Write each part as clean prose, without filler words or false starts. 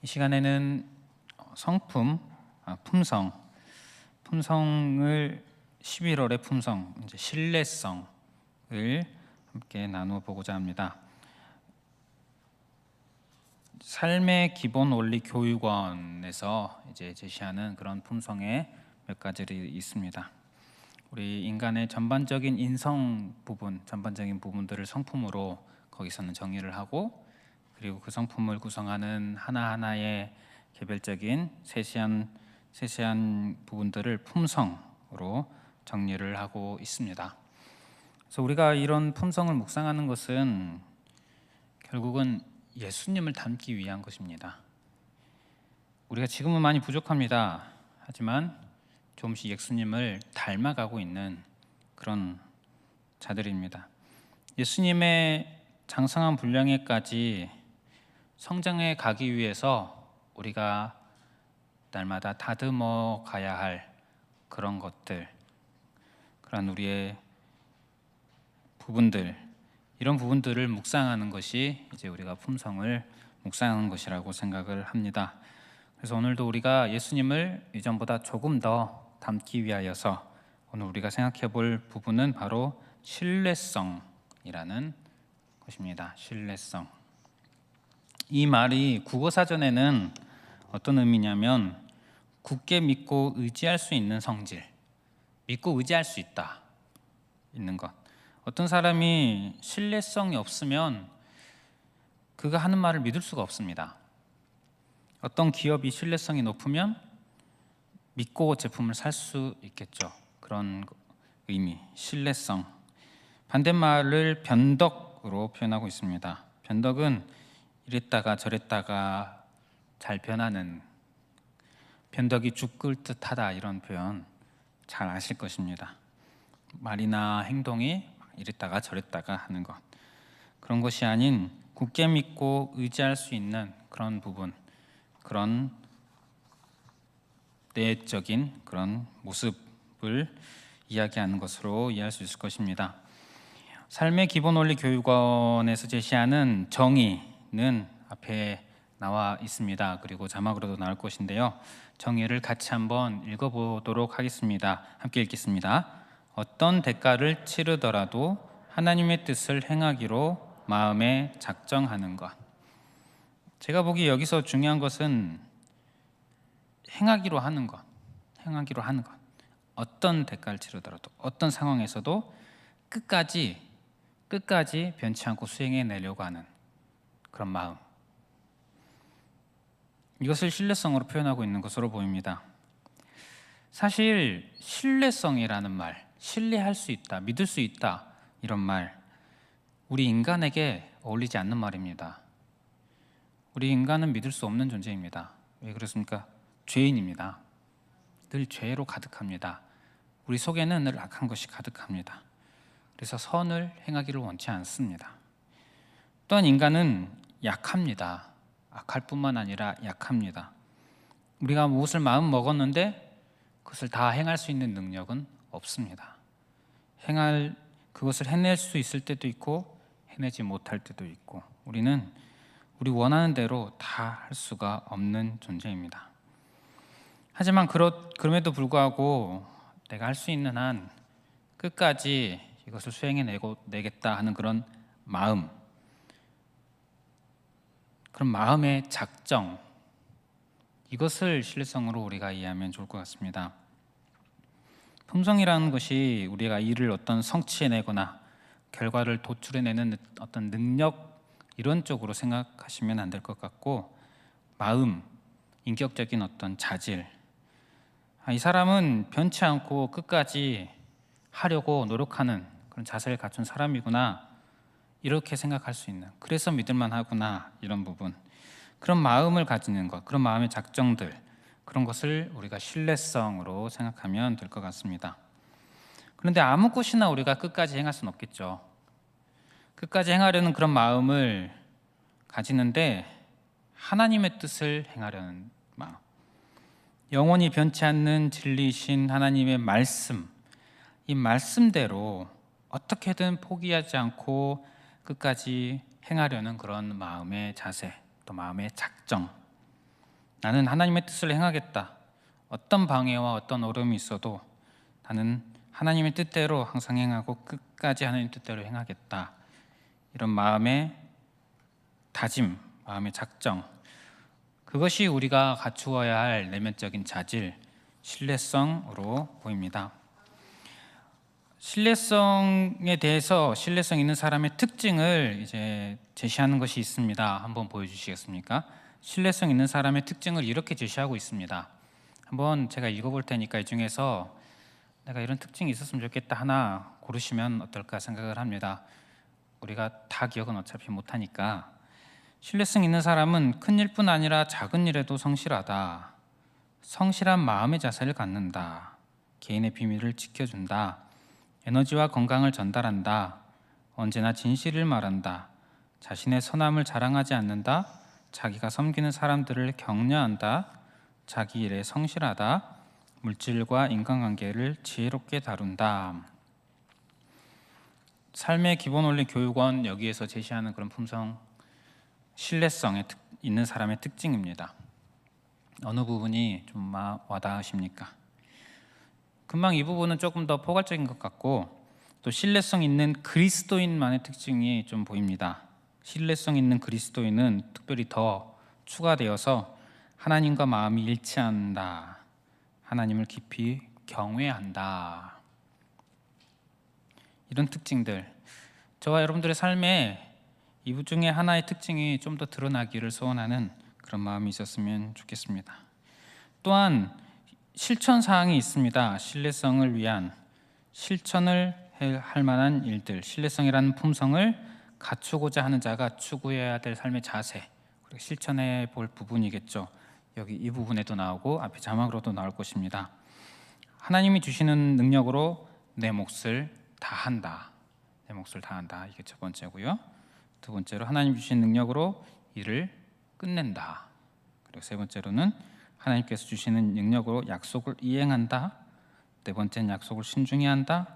이 시간에는 품성을 11월의 품성, 이제 신뢰성을 함께 나누어 보고자 합니다. 삶의 기본 원리 교육원에서 이제 제시하는 그런 품성의 몇 가지들이 있습니다. 우리 인간의 전반적인 전반적인 부분들을 성품으로 거기서는 정의를 하고, 그리고 그 성품을 구성하는 하나하나의 개별적인 세세한 부분들을 품성으로 정리를 하고 있습니다. 그래서 우리가 이런 품성을 묵상하는 것은 결국은 예수님을 닮기 위한 것입니다. 우리가 지금은 많이 부족합니다. 하지만 조금씩 예수님을 닮아가고 있는 그런 자들입니다. 예수님의 장성한 분량에까지 성장해 가기 위해서 우리가 날마다 다듬어 가야 할 그런 것들, 그런 우리의 부분들, 이런 부분들을 묵상하는 것이 이제 우리가 품성을 묵상하는 것이라고 생각을 합니다. 그래서 오늘도 우리가 예수님을 이전보다 조금 더 닮기 위하여서 오늘 우리가 생각해 볼 부분은 바로 신뢰성이라는 것입니다. 신뢰성. 이 말이 국어사전에는 어떤 의미냐면 굳게 믿고 의지할 수 있는 성질, 믿고 의지할 수 있는 것. 어떤 사람이 신뢰성이 없으면 그가 하는 말을 믿을 수가 없습니다. 어떤 기업이 신뢰성이 높으면 믿고 제품을 살 수 있겠죠. 그런 의미, 신뢰성. 반대말을 변덕으로 표현하고 있습니다. 변덕은 이랬다가 저랬다가 잘 변하는, 변덕이 죽을 듯하다, 이런 표현 잘 아실 것입니다. 말이나 행동이 이랬다가 저랬다가 하는 것, 그런 것이 아닌 굳게 믿고 의지할 수 있는 그런 부분, 그런 내적인 그런 모습을 이야기하는 것으로 이해할 수 있을 것입니다. 삶의 기본 원리 교육원에서 제시하는 정의는 앞에 나와 있습니다. 그리고 자막으로도 나올 것인데요, 정의를 같이 한번 읽어보도록 하겠습니다. 함께 읽겠습니다. 어떤 대가를 치르더라도 하나님의 뜻을 행하기로 마음에 작정하는 것. 제가 보기에 여기서 중요한 것은 행하기로 하는 것. 어떤 대가를 치르더라도, 어떤 상황에서도 끝까지 변치 않고 수행해내려고 하는 그런 마음, 이것을 신뢰성으로 표현하고 있는 것으로 보입니다. 사실 신뢰성이라는 말, 신뢰할 수 있다, 믿을 수 있다, 이런 말, 우리 인간에게 어울리지 않는 말입니다. 우리 인간은 믿을 수 없는 존재입니다. 왜 그렇습니까? 죄인입니다. 늘 죄로 가득합니다. 우리 속에는 늘 악한 것이 가득합니다. 그래서 선을 행하기를 원치 않습니다. 또한 인간은 약합니다. 악할 뿐만 아니라 약합니다. 우리가 무엇을 마음 먹었는데 그것을 다 행할 수 있는 능력은 없습니다. 그것을 해낼 수 있을 때도 있고 해내지 못할 때도 있고, 우리는 우리 원하는 대로 다 할 수가 없는 존재입니다. 하지만 그럼에도 불구하고 내가 할 수 있는 한 끝까지 이것을 수행해내겠다 하는 그런 마음의 작정, 이것을 신뢰성으로 우리가 이해하면 좋을 것 같습니다. 품성이라는 것이 우리가 일을 어떤 성취해내거나 결과를 도출해내는 어떤 능력, 이런 쪽으로 생각하시면 안 될 것 같고, 마음, 인격적인 어떤 자질, 이 사람은 변치 않고 끝까지 하려고 노력하는 그런 자세를 갖춘 사람이구나, 이렇게 생각할 수 있는, 그래서 믿을만 하구나, 이런 부분, 그런 마음을 가지는 것, 그런 마음의 작정들, 그런 것을 우리가 신뢰성으로 생각하면 될 것 같습니다. 그런데 아무 것이나 우리가 끝까지 행할 수는 없겠죠. 끝까지 행하려는 그런 마음을 가지는데 하나님의 뜻을 행하려는 마음, 영원히 변치 않는 진리이신 하나님의 말씀, 이 말씀대로 어떻게든 포기하지 않고 끝까지 행하려는 그런 마음의 자세, 또 마음의 작정, 나는 하나님의 뜻을 행하겠다. 어떤 방해와 어떤 어려움이 있어도 나는 하나님의 뜻대로 항상 행하고 끝까지 하나님 뜻대로 행하겠다. 이런 마음의 다짐, 마음의 작정, 그것이 우리가 갖추어야 할 내면적인 자질, 신뢰성으로 보입니다. 신뢰성에 대해서 신뢰성 있는 사람의 특징을 이제 제시하는 것이 있습니다. 한번 보여주시겠습니까? 신뢰성 있는 사람의 특징을 이렇게 제시하고 있습니다. 한번 제가 읽어볼 테니까 이 중에서 내가 이런 특징이 있었으면 좋겠다 하나 고르시면 어떨까 생각을 합니다. 우리가 다 기억은 어차피 못하니까. 신뢰성 있는 사람은 큰 일뿐 아니라 작은 일에도 성실하다. 성실한 마음의 자세를 갖는다. 개인의 비밀을 지켜준다. 에너지와 건강을 전달한다. 언제나 진실을 말한다. 자신의 선함을 자랑하지 않는다. 자기가 섬기는 사람들을 격려한다. 자기 일에 성실하다. 물질과 인간관계를 지혜롭게 다룬다. 삶의 기본 원리 교육원 여기에서 제시하는 그런 품성, 신뢰성에 있는 사람의 특징입니다. 어느 부분이 좀 와닿으십니까? 금방 이 부분은 조금 더 포괄적인 것 같고, 또 신뢰성 있는 그리스도인만의 특징이 좀 보입니다. 신뢰성 있는 그리스도인은 특별히 더 추가되어서 하나님과 마음이 일치한다. 하나님을 깊이 경외한다. 이런 특징들, 저와 여러분들의 삶에 이 중에 하나의 특징이 좀 더 드러나기를 소원하는 그런 마음이 있었으면 좋겠습니다. 또한 실천 사항이 있습니다. 신뢰성을 위한 실천을 할 만한 일들, 신뢰성이라는 품성을 갖추고자 하는 자가 추구해야 될 삶의 자세, 그리고 실천해 볼 부분이겠죠. 여기 이 부분에도 나오고 앞에 자막으로도 나올 것입니다. 하나님이 주시는 능력으로 내 몫을 다한다. 내 몫을 다한다. 이게 첫 번째고요. 두 번째로 하나님 주신 능력으로 일을 끝낸다. 그리고 세 번째로는 하나님께서 주시는 능력으로 약속을 이행한다. 네 번째는 약속을 신중히 한다.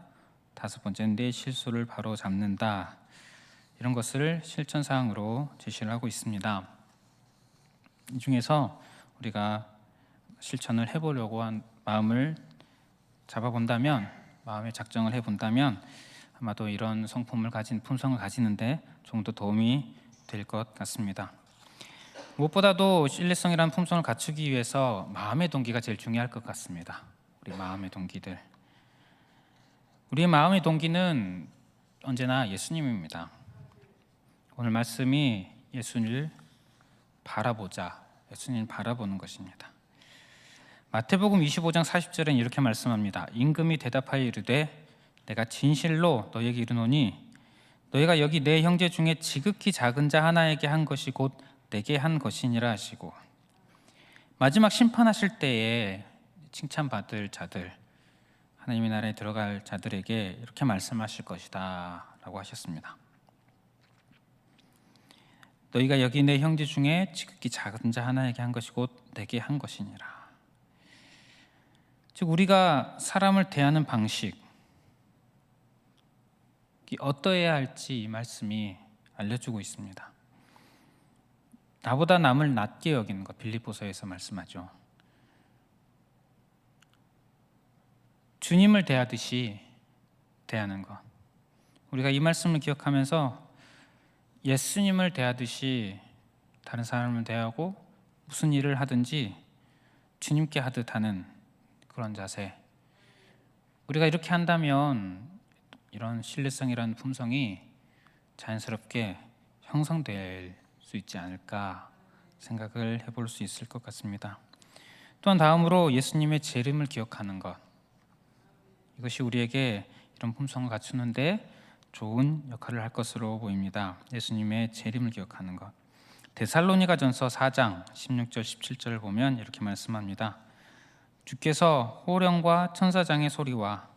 다섯 번째는 내 실수를 바로 잡는다. 이런 것을 실천 사항으로 제시를 하고 있습니다. 이 중에서 우리가 실천을 해보려고 한 마음을 잡아본다면, 마음의 작정을 해본다면 아마도 이런 성품을 가진 품성을 가지는데 좀 더 도움이 될 것 같습니다. 무엇보다도 신뢰성이라는 품성을 갖추기 위해서 마음의 동기가 제일 중요할 것 같습니다. 우리 마음의 동기들. 우리의 마음의 동기는 언제나 예수님입니다. 오늘 말씀이 예수님을 바라보자, 예수님을 바라보는 것입니다. 마태복음 25장 40절엔 이렇게 말씀합니다. 임금이 대답하여 이르되 내가 진실로 너에게 이르노니 너희가 여기 내 형제 중에 지극히 작은 자 하나에게 한 것이 곧 내게 한 것이니라 하시고, 마지막 심판하실 때에 칭찬받을 자들, 하나님의 나라에 들어갈 자들에게 이렇게 말씀하실 것이다 라고 하셨습니다. 너희가 여기 내 형제 중에 지극히 작은 자 하나에게 한 것이 곧 내게 한 것이니라. 즉 우리가 사람을 대하는 방식, 어떠해야 할지 이 말씀이 알려주고 있습니다. 나보다 남을 낮게 여기는 것, 빌립보서에서 말씀하죠. 주님을 대하듯이 대하는 것. 우리가 이 말씀을 기억하면서 예수님을 대하듯이 다른 사람을 대하고 무슨 일을 하든지 주님께 하듯 하는 그런 자세. 우리가 이렇게 한다면 이런 신뢰성이라는 품성이 자연스럽게 형성될 수 있지 않을까 생각을 해볼 수 있을 것 같습니다. 또한 다음으로 예수님의 재림을 기억하는 것, 이것이 우리에게 이런 품성을 갖추는데 좋은 역할을 할 것으로 보입니다. 예수님의 재림을 기억하는 것. 데살로니가전서 4장 16절 17절을 보면 이렇게 말씀합니다. 주께서 호령과 천사장의 소리와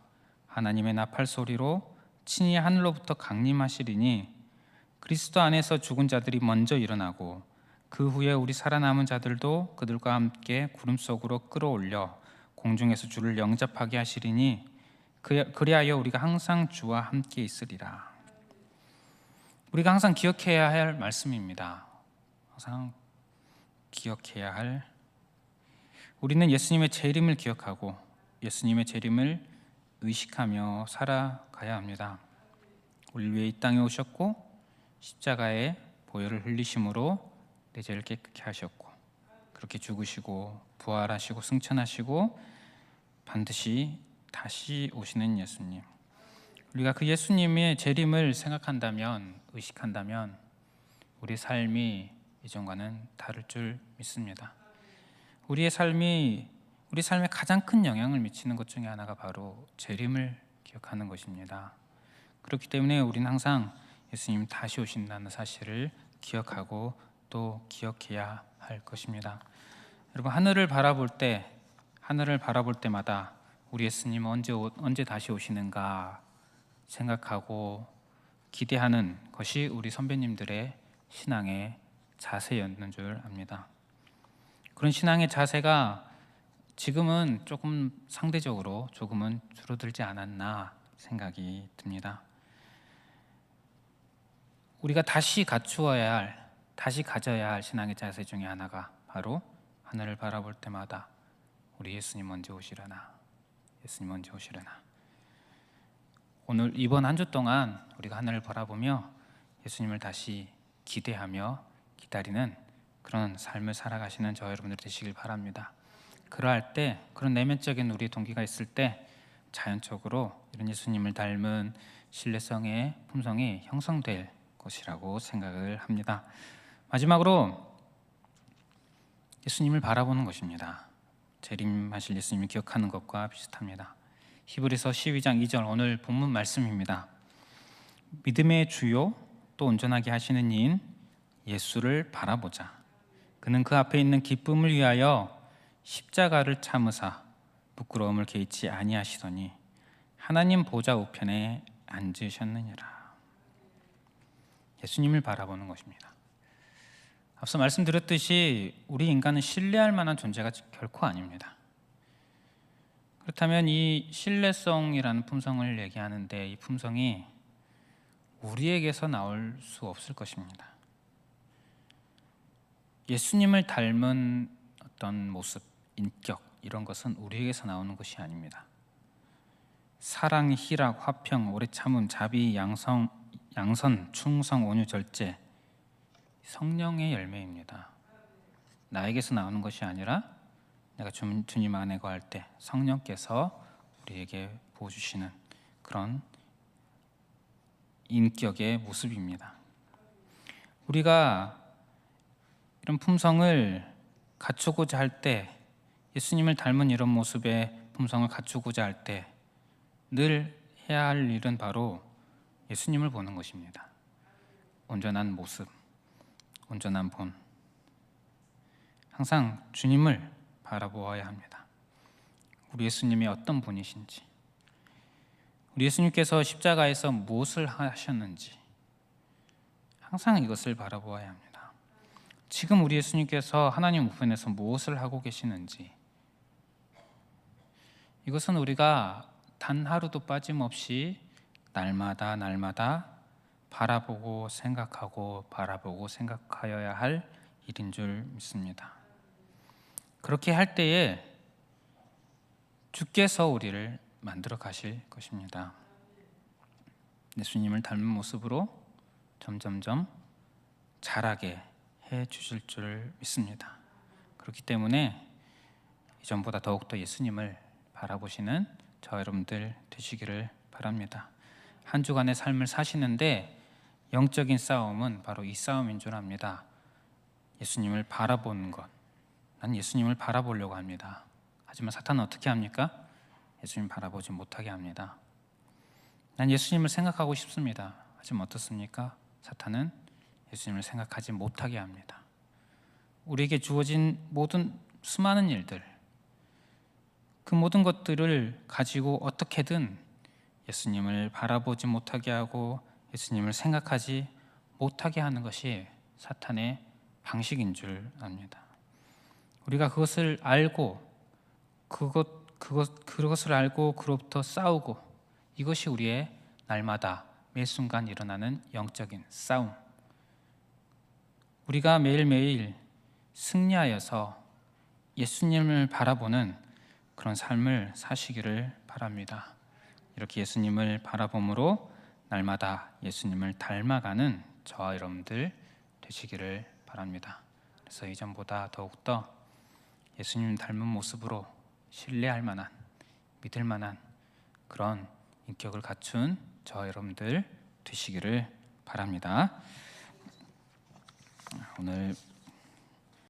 하나님의 나팔 소리로 친히 하늘로부터 강림하시리니 그리스도 안에서 죽은 자들이 먼저 일어나고 그 후에 우리 살아남은 자들도 그들과 함께 구름 속으로 끌어올려 공중에서 주를 영접하게 하시리니 그리하여 우리가 항상 주와 함께 있으리라. 우리가 항상 기억해야 할 말씀입니다. 항상 기억해야 할 우리는 예수님의 재림을 기억하고 예수님의 재림을 의식하며 살아가야 합니다. 우리를 위해 이 땅에 오셨고 십자가에 보혈을 흘리심으로 내 죄를 깨끗게 하셨고 그렇게 죽으시고 부활하시고 승천하시고 반드시 다시 오시는 예수님, 우리가 그 예수님의 재림을 생각한다면, 의식한다면 우리 삶이 이전과는 다를 줄 믿습니다. 우리 삶에 가장 큰 영향을 미치는 것 중에 하나가 바로 재림을 기억하는 것입니다. 그렇기 때문에 우리는 항상 예수님 다시 오신다는 사실을 기억하고 또 기억해야 할 것입니다. 여러분, 하늘을 바라볼 때마다 우리 예수님 언제 다시 오시는가 생각하고 기대하는 것이 우리 선배님들의 신앙의 자세였는 줄 압니다. 그런 신앙의 자세가 지금은 조금 상대적으로 조금은 줄어들지 않았나 생각이 듭니다. 우리가 다시 가져야 할 신앙의 자세 중에 하나가 바로 하늘을 바라볼 때마다 우리 예수님 언제 오시려나, 예수님 언제 오시려나. 오늘 이번 한 주 동안 우리가 하늘을 바라보며 예수님을 다시 기대하며 기다리는 그런 삶을 살아가시는 저 여러분들 되시길 바랍니다. 그러할 때, 그런 내면적인 우리의 동기가 있을 때 자연적으로 이런 예수님을 닮은 신뢰성의 품성이 형성될 것이라고 생각을 합니다. 마지막으로 예수님을 바라보는 것입니다. 재림하실 예수님을 기억하는 것과 비슷합니다. 히브리서 12장 2절 오늘 본문 말씀입니다. 믿음의 주요 또 온전하게 하시는 이인 예수를 바라보자. 그는 그 앞에 있는 기쁨을 위하여 십자가를 참으사 부끄러움을 개의치 아니하시더니 하나님 보좌 우편에 앉으셨느니라. 예수님을 바라보는 것입니다. 앞서 말씀드렸듯이 우리 인간은 신뢰할 만한 존재가 결코 아닙니다. 그렇다면 이 신뢰성이라는 품성을 얘기하는데 이 품성이 우리에게서 나올 수 없을 것입니다. 예수님을 닮은 어떤 모습, 인격 이런 것은 우리에게서 나오는 것이 아닙니다. 사랑, 희락, 화평, 오래 참음, 자비, 양선, 충성, 온유, 절제 성령의 열매입니다. 나에게서 나오는 것이 아니라 내가 주님 안에 거할 때 성령께서 우리에게 부어주시는 그런 인격의 모습입니다. 우리가 이런 품성을 갖추고자 할 때, 예수님을 닮은 이런 모습의 품성을 갖추고자 할 때 늘 해야 할 일은 바로 예수님을 보는 것입니다. 온전한 모습, 온전한 본, 항상 주님을 바라보아야 합니다. 우리 예수님이 어떤 분이신지, 우리 예수님께서 십자가에서 무엇을 하셨는지 항상 이것을 바라보아야 합니다. 지금 우리 예수님께서 하나님 우편에서 무엇을 하고 계시는지, 이것은 우리가 단 하루도 빠짐없이 날마다 바라보고 생각하여야 할 일인 줄 믿습니다. 그렇게 할 때에 주께서 우리를 만들어 가실 것입니다. 예수님을 닮은 모습으로 점점점 자라게 해 주실 줄 믿습니다. 그렇기 때문에 이전보다 더욱더 예수님을 바라보시는 저 여러분들 되시기를 바랍니다. 한 주간의 삶을 사시는데 영적인 싸움은 바로 이 싸움인 줄 압니다. 예수님을 바라보는 것. 난 예수님을 바라보려고 합니다. 하지만 사탄은 어떻게 합니까? 예수님 바라보지 못하게 합니다. 난 예수님을 생각하고 싶습니다. 하지만 어떻습니까? 사탄은 예수님을 생각하지 못하게 합니다. 우리에게 주어진 모든 수많은 일들, 그 모든 것들을 가지고 어떻게든 예수님을 바라보지 못하게 하고 예수님을 생각하지 못하게 하는 것이 사탄의 방식인 줄 압니다. 우리가 그것을 알고 그것을 알고 그로부터 싸우고, 이것이 우리의 날마다 매 순간 일어나는 영적인 싸움. 우리가 매일매일 승리하여서 예수님을 바라보는 그런 삶을 사시기를 바랍니다. 이렇게 예수님을 바라봄으로 날마다 예수님을 닮아가는 저와 여러분들 되시기를 바랍니다. 그래서 이전보다 더욱더 예수님 닮은 모습으로 신뢰할 만한, 믿을 만한 그런 인격을 갖춘 저와 여러분들 되시기를 바랍니다. 오늘